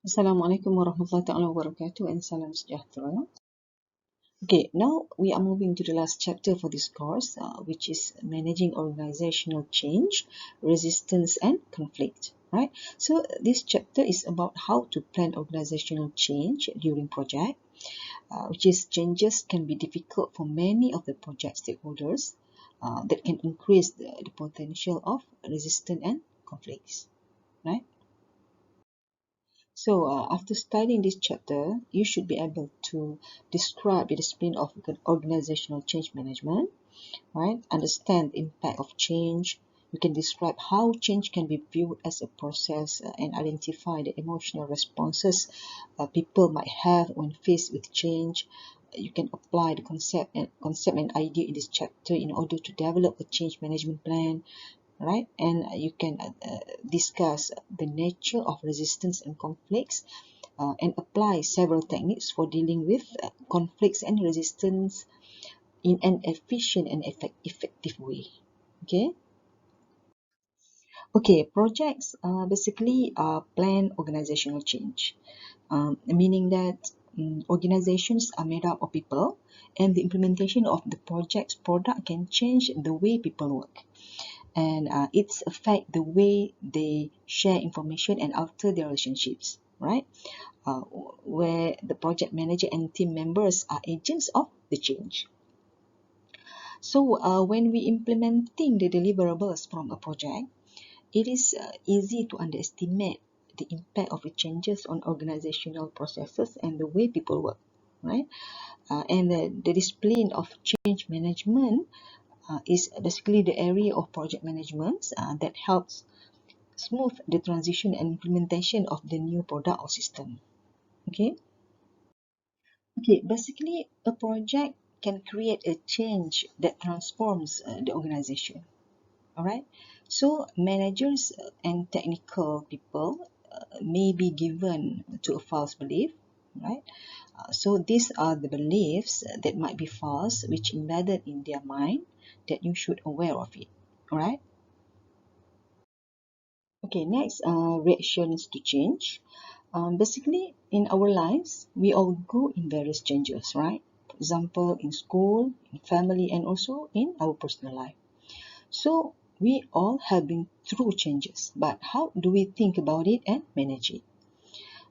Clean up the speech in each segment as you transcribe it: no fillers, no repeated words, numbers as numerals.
Assalamualaikum warahmatullahi taala wabarakatuh and salam sejahtera. Okay, now we are moving to the last chapter for this course, which is managing organizational change, resistance, and conflict. Right. So this chapter is about how to plan organizational change during project, which is changes can be difficult for many of the project stakeholders, that can increase the potential of resistance and conflicts. Right. So, after studying this chapter, you should be able to describe the discipline of organizational change management, right? Understand the impact of change. You can describe how change can be viewed as a process, and identify the emotional responses people might have when faced with change. You can apply the concept and idea in this chapter in order to develop a change management plan, right? And you can discuss the nature of resistance and conflicts, and apply several techniques for dealing with conflicts and resistance in an efficient and effective way. Okay. Okay, projects basically are planned organizational change, meaning that organizations are made up of people, and the implementation of the project's product can change the way people work, and it's affect the way they share information and alter their relationships, right? Where the project manager and team members are agents of the change. So when we implementing the deliverables from a project, it is easy to underestimate the impact of the changes on organizational processes and the way people work, right? And the discipline of change management is basically the area of project management that helps smooth the transition and implementation of the new product or system. Okay. Okay, basically a project can create a change that transforms the organization. All right. So managers and technical people may be given to a false belief, right? So these are the beliefs that might be false, which embedded in their mind, that you should aware of it. All right. Okay. Next, reactions to change. Basically, in our lives, we all go in various changes, right? For example, in school, in family, and also in our personal life. So, we all have been through changes, but how do we think about it and manage it?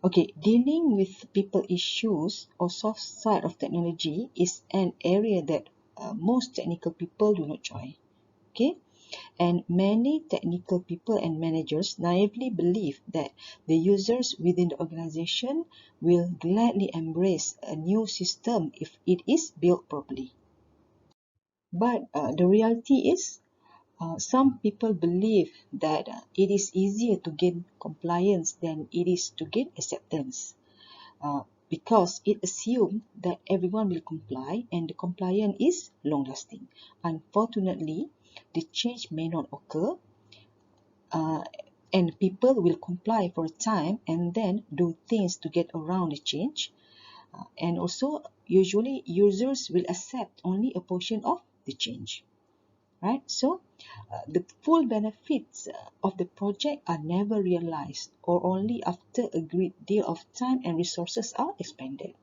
Okay, dealing with people issues or soft side of technology is an area that most technical people do not join. Okay, and many technical people and managers naively believe that the users within the organization will gladly embrace a new system if it is built properly. But the reality is, some people believe that it is easier to gain compliance than it is to gain acceptance, because it assumes that everyone will comply and the compliance is long lasting. Unfortunately, the change may not occur, uh, and people will comply for a time and then do things to get around the change. And also, usually, users will accept only a portion of the change, right? So, the full benefits of the project are never realized, or only after a great deal of time and resources are expended,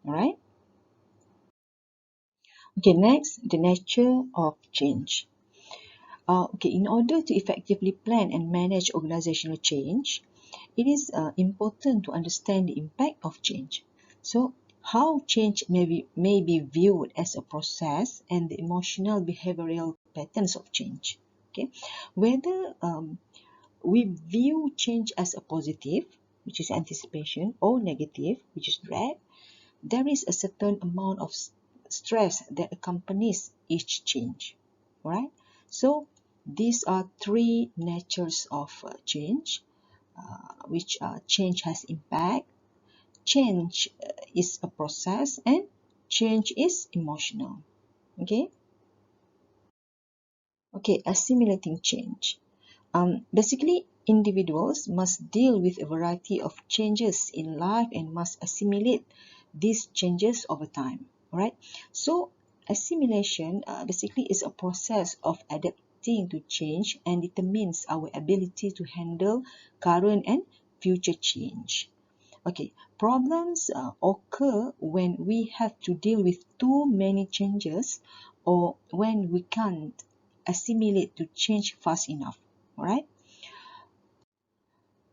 all right? Okay, next, the nature of change. Okay, in order to effectively plan and manage organizational change, it is important to understand the impact of change. So, how change may be viewed as a process and the emotional behavioral patterns of change. Okay, whether we view change as a positive, which is anticipation, or negative, which is dread, there is a certain amount of stress that accompanies each change, right? So these are three natures of change, which change has impact, change is a process, and change is emotional. Okay. Okay, assimilating change. Basically, individuals must deal with a variety of changes in life and must assimilate these changes over time. Right? So, assimilation basically is a process of adapting to change and determines our ability to handle current and future change. Okay, problems occur when we have to deal with too many changes or when we can't assimilate to change fast enough. All right.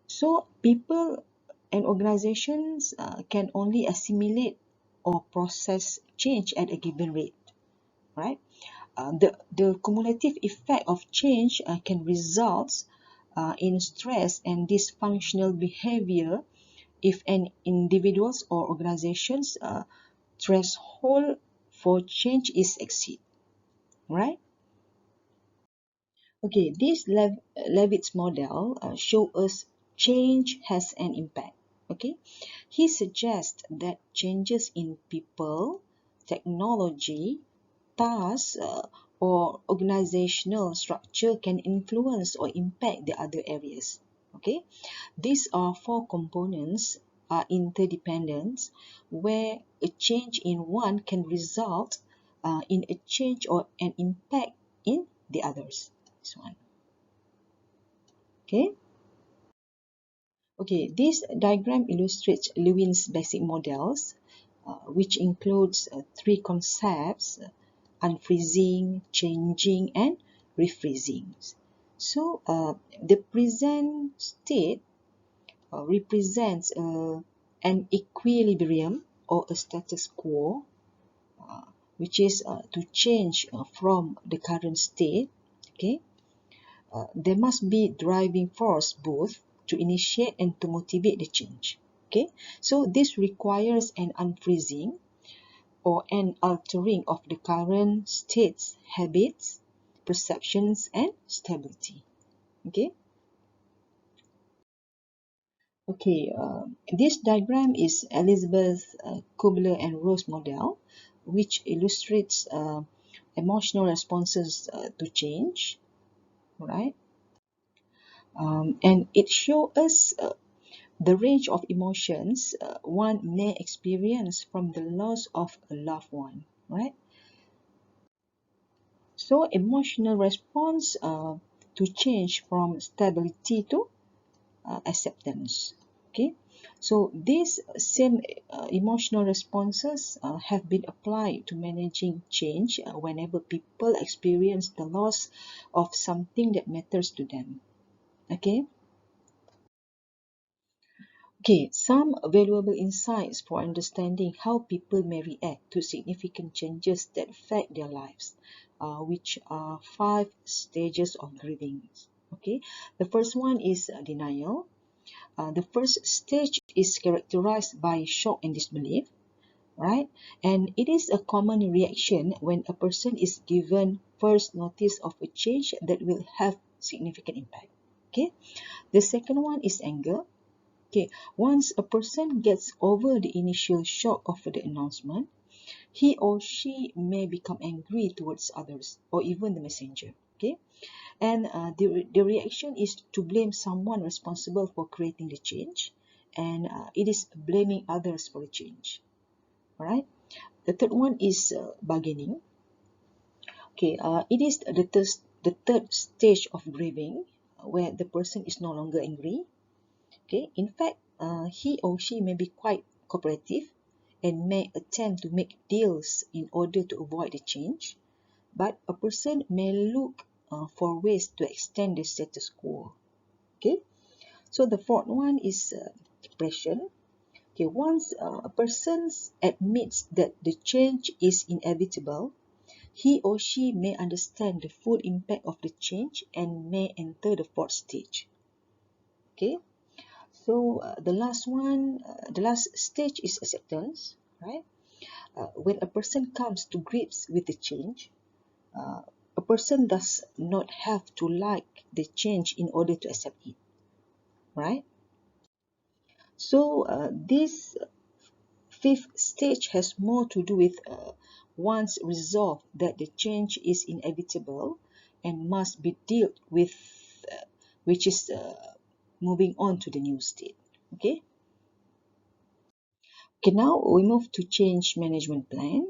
So people and organizations can only assimilate or process change at a given rate, right? The cumulative effect of change can result in stress and dysfunctional behavior if an individual's or organization's threshold for change is exceeded, right? Okay, this Levitt's model show us change has an impact. Okay, he suggests that changes in people, technology, tasks, or organizational structure can influence or impact the other areas. Okay, these are four components are interdependent, where a change in one can result in a change or an impact in the others. This one. Okay. Okay, this diagram illustrates Lewin's basic models, which includes three concepts: unfreezing, changing, and refreezing. So, the present state represents an equilibrium or a status quo, uh, which is to change from the current state. Okay, there must be driving force both to initiate and to motivate the change. Okay, so this requires an unfreezing or an altering of the current state's habits, perceptions, and stability. Okay. Okay, this diagram is Elizabeth Kubler and Rose model, which illustrates emotional responses to change, right? And it shows us the range of emotions one may experience from the loss of a loved one, right? So emotional response to change from stability to acceptance. Okay, so these same emotional responses have been applied to managing change whenever people experience the loss of something that matters to them. Okay. Okay, some valuable insights for understanding how people may react to significant changes that affect their lives, which are five stages of grieving. Okay, the first one is denial. The first stage is characterized by shock and disbelief, right? And it is a common reaction when a person is given first notice of a change that will have significant impact. Okay, the second one is anger. Okay, once a person gets over the initial shock of the announcement, he or she may become angry towards others or even the messenger. Okay, and the reaction is to blame someone responsible for creating the change, and it is blaming others for the change. All right. The third one is bargaining. Okay, it is the third stage of grieving, where the person is no longer angry. Okay, in fact, he or she may be quite cooperative and may attempt to make deals in order to avoid the change, but a person may look for ways to extend the status quo. Okay, so the fourth one is depression. Okay, once a person admits that the change is inevitable, he or she may understand the full impact of the change and may enter the fourth stage. Okay, so the last stage is acceptance, right? When a person comes to grips with the change, uh, a person does not have to like the change in order to accept it, right? So this fifth stage has more to do with one's resolve that the change is inevitable and must be dealt with, which is moving on to the new state. Okay. Okay, now we move to change management plan.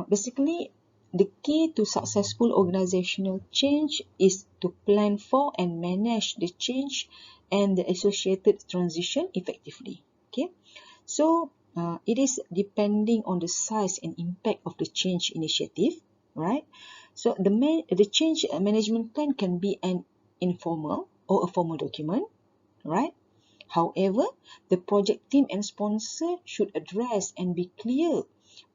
Basically, the key to successful organizational change is to plan for and manage the change and the associated transition effectively. Okay, so it is depending on the size and impact of the change initiative, right? So the change management plan can be an informal or a formal document, right? However, the project team and sponsor should address and be clear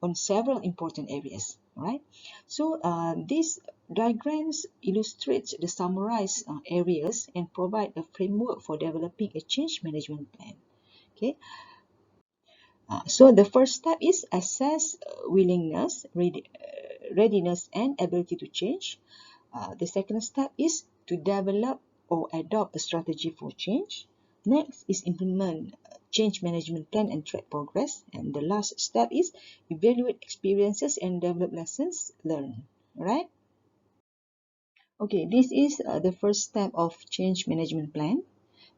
on several important areas, right? So these diagrams illustrate the summarized areas and provide a framework for developing a change management plan. Okay, so the first step is assess willingness, readiness, and ability to change. The second step is to develop or adopt a strategy for change. Next is implement change management plan and track progress. And the last step is evaluate experiences and develop lessons learned. Right? Okay, this is the first step of change management plan,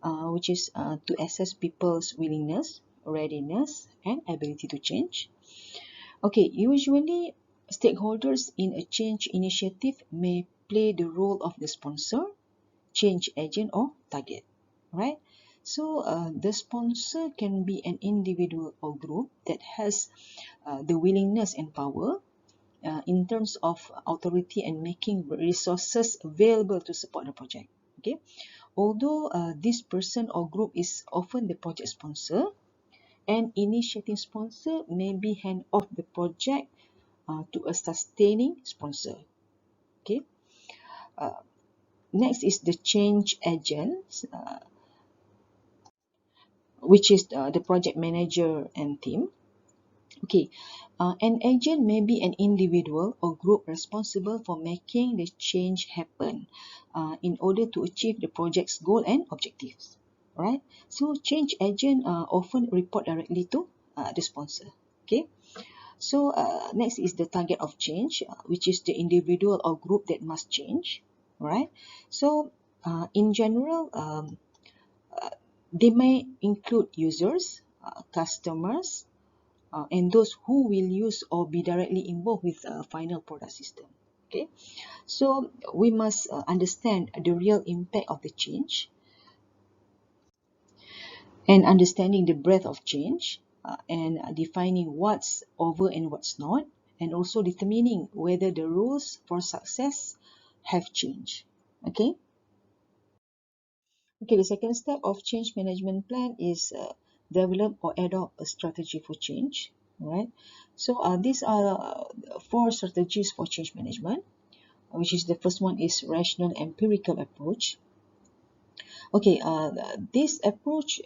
which is to assess people's willingness, readiness, and ability to change. Okay, usually stakeholders in a change initiative may play the role of the sponsor, change agent, or target, right? So the sponsor can be an individual or group that has the willingness and power in terms of authority and making resources available to support the project. Okay, although this person or group is often the project sponsor, an initiating sponsor may be hand off the project to a sustaining sponsor. Okay. Uh, Next is the change agent, which is the project manager and team. Okay, an agent may be an individual or group responsible for making the change happen in order to achieve the project's goal and objectives. Right? So change agent often report directly to the sponsor. Okay. So next is the target of change, which is the individual or group that must change, right? So in general, they may include users, customers, and those who will use or be directly involved with a final product system. Okay, so we must understand the real impact of the change and understanding the breadth of change and defining what's over and what's not, and also determining whether the rules for success have changed. Okay. Okay, the second step of change management plan is develop or adopt a strategy for change. Right. So these are four strategies for change management, which is the first one is rational empirical approach. Okay, this approach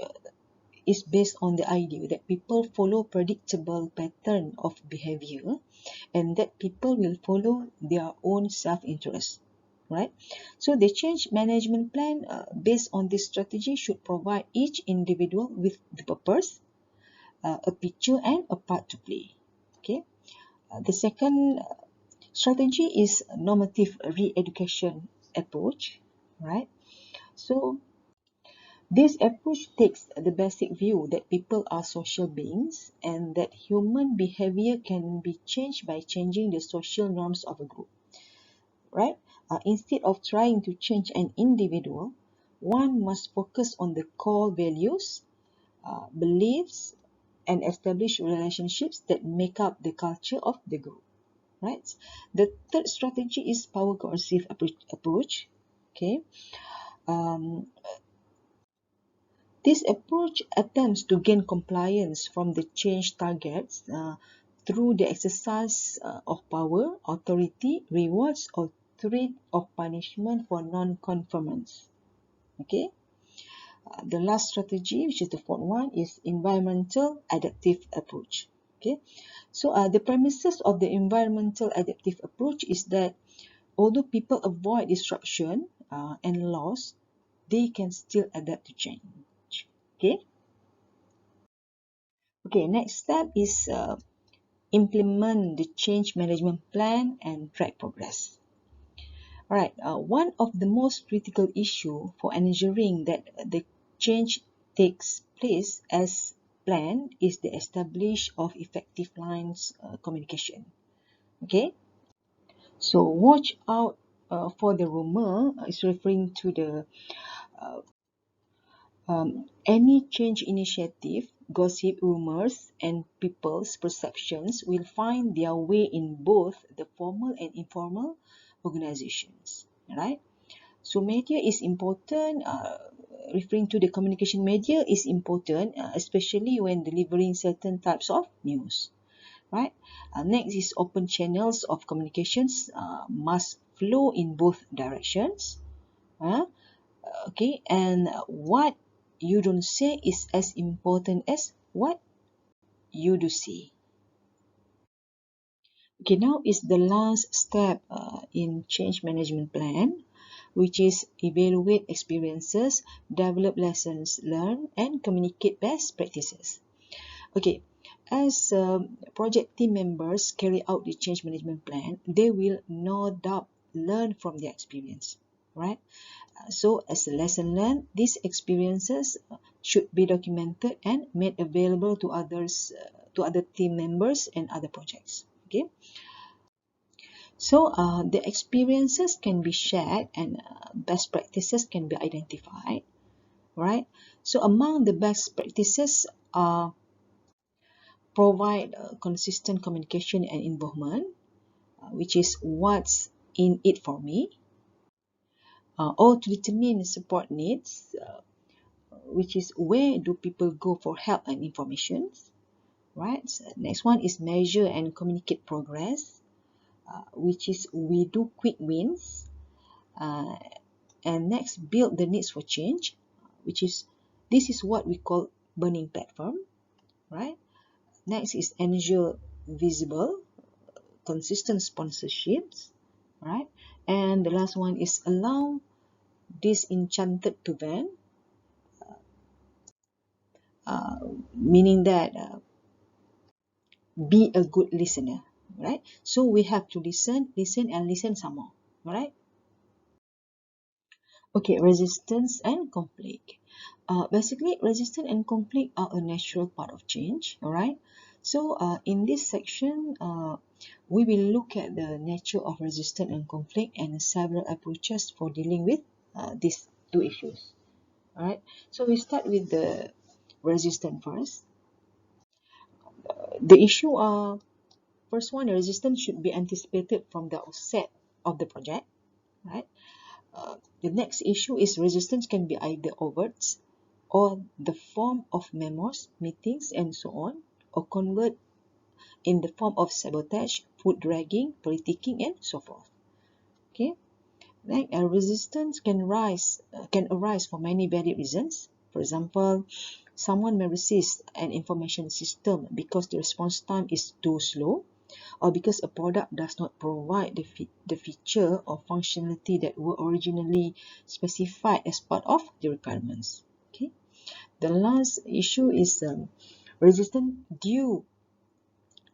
is based on the idea that people follow predictable pattern of behavior and that people will follow their own self-interest, right? So the change management plan based on this strategy should provide each individual with the purpose, a picture, and a part to play. Okay. The second strategy is normative re-education approach, right? So this approach takes the basic view that people are social beings and that human behavior can be changed by changing the social norms of a group, right? Instead of trying to change an individual, one must focus on the core values, beliefs, and establish relationships that make up the culture of the group, right? The third strategy is power coercive approach. Okay. Um, This approach attempts to gain compliance from the change targets through the exercise of power, authority, rewards, or threat of punishment for non-conformance. Okay. The last strategy, which is the fourth one, is environmental adaptive approach. Okay. So the premises of the environmental adaptive approach is that although people avoid disruption and loss, they can still adapt to change. Okay. Okay, next step is implement the change management plan and track progress. All right, one of the most critical issue for ensuring that the change takes place as planned is the establish of effective lines communication. Okay, so watch out for the rumor is referring to the Any change initiative, gossip, rumors, and people's perceptions will find their way in both the formal and informal organizations, right? So media is important, referring to the communication media is important, especially when delivering certain types of news, right? Next is open channels of communications must flow in both directions. Uh, okay, and what you don't say is as important as what you do say. Okay, now is the last step in change management plan, which is evaluate experiences, develop lessons learned, and communicate best practices. Okay, as project team members carry out the change management plan, they will no doubt learn from their experience, right? So as a lesson learned, these experiences should be documented and made available to others, to other team members and other projects. Okay, so the experiences can be shared and best practices can be identified, right? So among the best practices are provide consistent communication and involvement, which is what's in it for me, or to determine support needs, which is where do people go for help and information, right? So next one is measure and communicate progress, which is we do quick wins, uh, and next build the needs for change, which is this is what we call burning platform, right? Next is ensure visible consistent sponsorships, right? And the last one is allow disenchanted to vent, uh, meaning that be a good listener, right? So we have to listen, listen, and listen some more, right? Okay, resistance and conflict. Basically, resistance and conflict are a natural part of change, all right? So in this section, we will look at the nature of resistance and conflict and several approaches for dealing with these two issues, all right? So we start with the resistance first. The issue first one, the resistance should be anticipated from the outset of the project, right? The next issue is resistance can be either overt or the form of memos, meetings, and so on, or convert in the form of sabotage, foot dragging, politicking, and so forth. Okay, then resistance can arise for many valid reasons. For example, someone may resist an information system because the response time is too slow, or because a product does not provide the feature or functionality that were originally specified as part of the requirements. Okay. The last issue is resistance due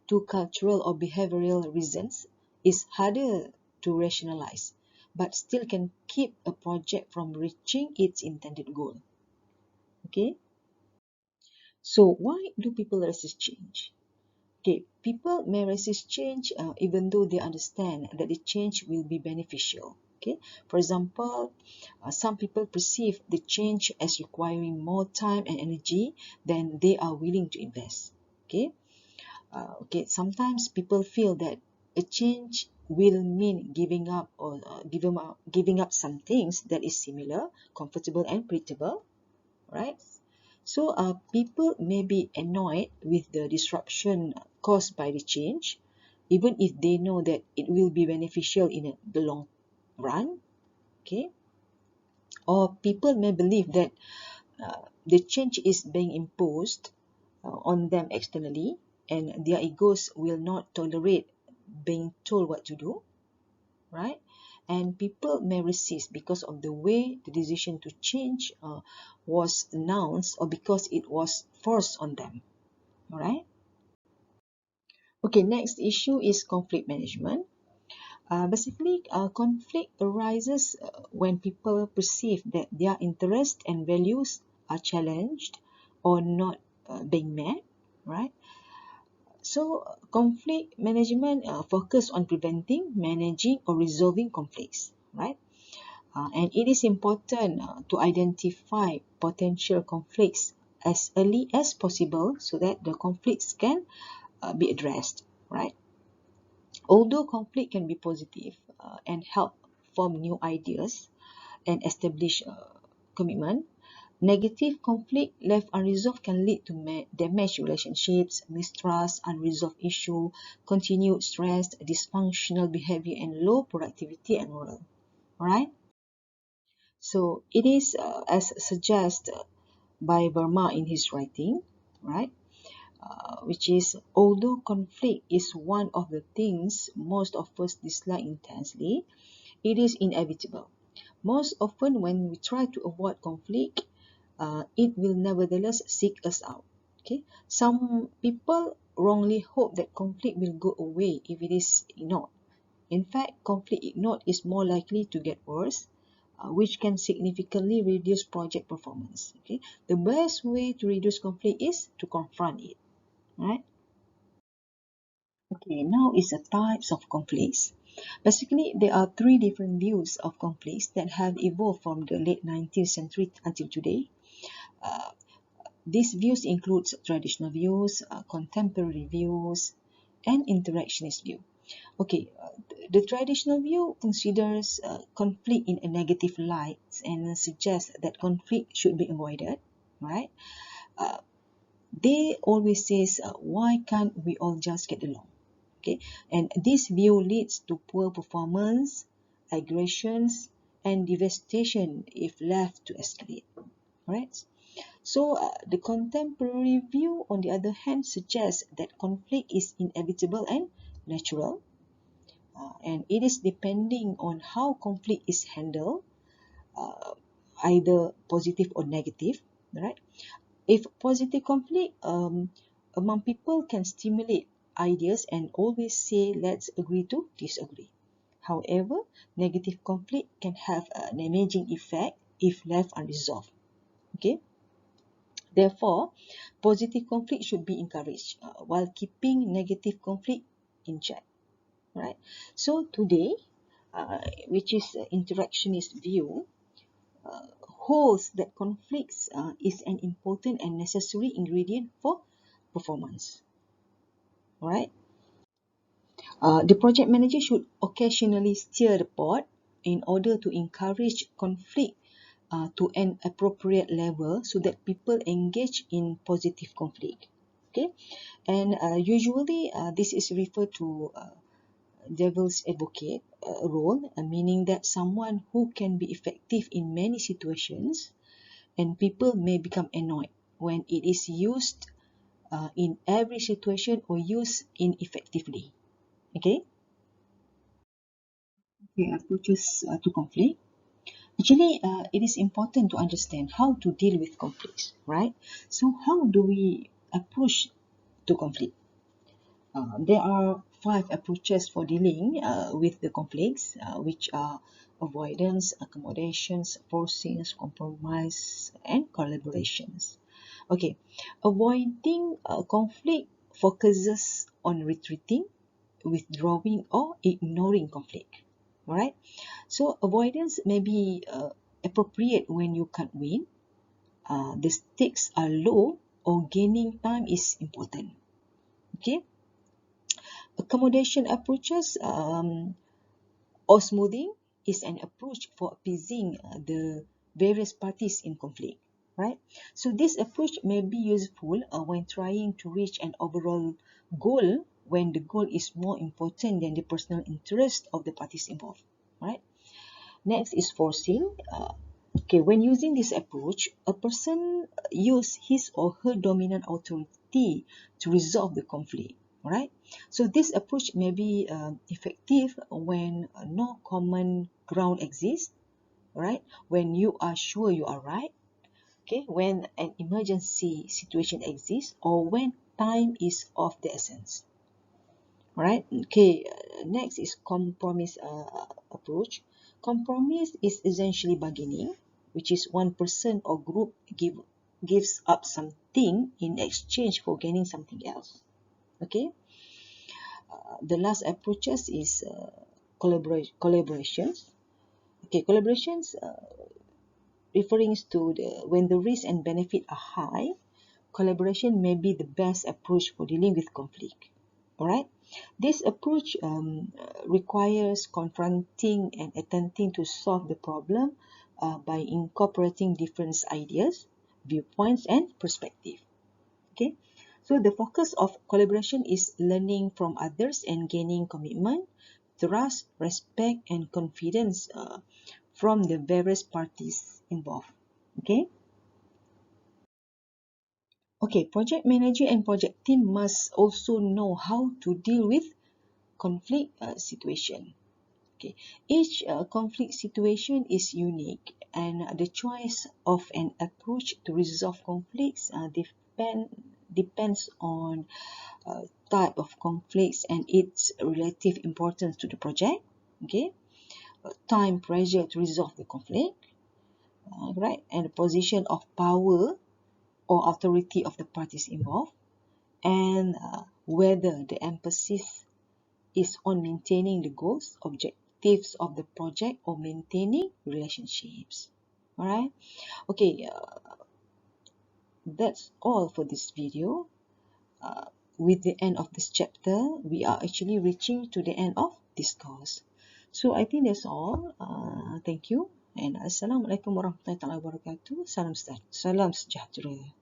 to cultural or behavioral reasons is harder to rationalize, but still can keep a project from reaching its intended goal. Okay. So why do people resist change? Okay, people may resist change even though they understand that the change will be beneficial. Okay, for example, some people perceive the change as requiring more time and energy than they are willing to invest. Okay, sometimes people feel that a change will mean giving up some things that is similar, comfortable, and predictable, right? So people may be annoyed with the disruption caused by the change, even if they know that it will be beneficial in the long run. Okay, or people may believe that the change is being imposed on them externally, and their egos will not tolerate being told what to do, right? And people may resist because of the way the decision to change was announced or because it was forced on them, all right? Okay, next issue is conflict management. Basically, conflict arises when people perceive that their interests and values are challenged or not being met, right? So, conflict management focus on preventing, managing, or resolving conflicts, right? And it is important to identify potential conflicts as early as possible so that the conflicts can be addressed, right? Although conflict can be positive and help form new ideas and establish commitment, negative conflict left unresolved can lead to damaged relationships, mistrust, unresolved issue, continued stress, dysfunctional behavior, and low productivity and morale. Right? So it is as suggested by Verma in his writing, right? Which is, although conflict is one of the things most of us dislike intensely, it is inevitable. Most often, when we try to avoid conflict, it will nevertheless seek us out. Okay, some people wrongly hope that conflict will go away if it is ignored. In fact, conflict ignored is more likely to get worse, which can significantly reduce project performance. Okay, the best way to reduce conflict is to confront it. Right? Okay, now is the types of conflicts. Basically, there are three different views of conflicts that have evolved from the late 19th century until today. Uh, these views include traditional views, contemporary views, and interactionist view. Okay, the traditional view considers conflict in a negative light and suggests that conflict should be avoided, right? Uh, they always says, why can't we all just get along? Okay, and this view leads to poor performance, aggressions, and devastation if left to escalate. Right? So, the contemporary view, on the other hand, suggests that conflict is inevitable and natural, and it is depending on how conflict is handled, uh, either positive or negative. Right? If positive conflict among people can stimulate ideas and always say, let's agree to disagree. However, negative conflict can have a damaging effect if left unresolved. Okay. Therefore, positive conflict should be encouraged while keeping negative conflict in check. Right. So today, which is interactionist view, holds that conflicts is an important and necessary ingredient for performance. Right? The project manager should occasionally stir the pot in order to encourage conflict to an appropriate level so that people engage in positive conflict. Okay, and usually this is referred to devil's advocate role, meaning that someone who can be effective in many situations, and people may become annoyed when it is used in every situation or used ineffectively. Okay, okay, approaches to conflict. Actually, it is important to understand how to deal with conflicts, right? So, how do we approach to conflict? There are five approaches for dealing with the conflicts, which are avoidance, accommodations, forcing, compromise, and collaborations. Okay, avoiding conflict focuses on retreating, withdrawing, or ignoring conflict. All right. So avoidance may be appropriate when you can't win, the stakes are low, or gaining time is important. Okay. Accommodation approaches or smoothing is an approach for appeasing the various parties in conflict. Right. So this approach may be useful when trying to reach an overall goal when the goal is more important than the personal interest of the parties involved. Right. Next is forcing. Okay, when using this approach, a person use his or her dominant authority to resolve the conflict. Right? So this approach may be effective when no common ground exists. Right? When you are sure you are right. Okay, when an emergency situation exists, or when time is of the essence. Right? Okay, next is compromise approach. Compromise is essentially bargaining, which is one person or group gives up something in exchange for gaining something else. Okay, the last approaches is collaborations. Okay, collaborations referring to when the risk and benefit are high, collaboration may be the best approach for dealing with conflict. All right. This approach requires confronting and attempting to solve the problem by incorporating different ideas, viewpoints, and perspective. Okay. So the focus of collaboration is learning from others and gaining commitment, trust, respect, and confidence from the various parties involved. Okay. Okay, project manager and project team must also know how to deal with conflict situation. Okay, each conflict situation is unique, and the choice of an approach to resolve conflicts depends on type of conflicts and its relative importance to the project. Okay, time pressure to resolve the conflict, right, and the position of power or authority of the parties involved, and whether the emphasis is on maintaining the goals, objectives of the project or maintaining relationships. All right. Okay, that's all for this video. Uh, with the end of this chapter, we are actually reaching to the end of this course. So I think that's all. Thank you. And Assalamualaikum warahmatullahi wabarakatuh. Salam sejahtera.